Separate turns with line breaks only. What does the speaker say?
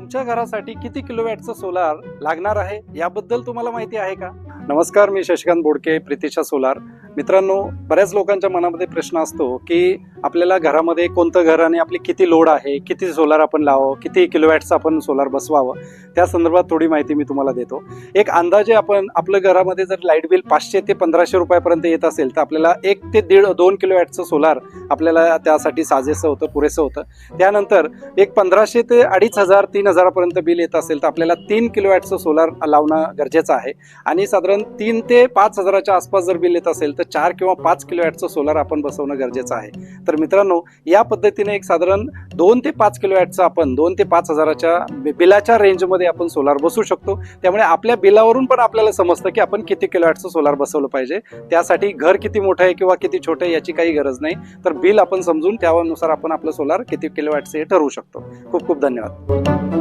तुमच्या घरासाठी किती किलोवॅटचं सोलार लागणार आहे याबद्दल तुम्हाला माहिती आहे का? नमस्कार, मी शशिकांत बोडके, प्रीतिशा सोलार. मित्रांनो, बऱ्याच लोकांच्या मनामध्ये प्रश्न असतो की आपल्याला घरामध्ये कोणतं घर आणि आपली किती लोड आहे, किती सोलार आपण लावावं, किती किलोवॅटचं आपण सोलार बसवावं, त्या संदर्भात थोडी माहिती मी तुम्हाला देतो. एक अंदाजे आपण आपल्या घरामध्ये जर लाईट बिल 500 ते 1500 रुपयापर्यंत येत असेल तर आपल्याला 1 ते 2 किलोवॅटचं सोलार आपल्याला त्यासाठी साजेसं होतं, पुरेसं होतं. त्यानंतर एक 1500 ते 2500 3000 पर्यंत बिल येत असेल तर आपल्याला 3 किलोवॅटचं सोलार लावणं गरजेचं आहे. आणि साधारण 3 ते 5000च्या आसपास जर बिल येत असेल तर 4 किंवा 5 किलोवॅटचं सोलार आपण बसवणं गरजेचं आहे. तर मित्रांनो, या पद्धतीने एक साधारण 2 ते 5 किलोवॅटचं आपण 2 ते 5000च्या बिलाच्या रेंजमध्ये आपण सोलार बसवू शकतो. त्यामुळे आपल्या बिलावरून पण आपल्याला समजतं की आपण किती किलोवॅटचं सोलार बसवलं पाहिजे. त्यासाठी घर किती मोठं आहे किंवा किती छोटं आहे याची काही गरज नाही. तर बिल आपण समजून त्यानुसार आपण आपलं सोलार किती किलोवॅटचं हे ठरवू शकतो. खूप खूप धन्यवाद.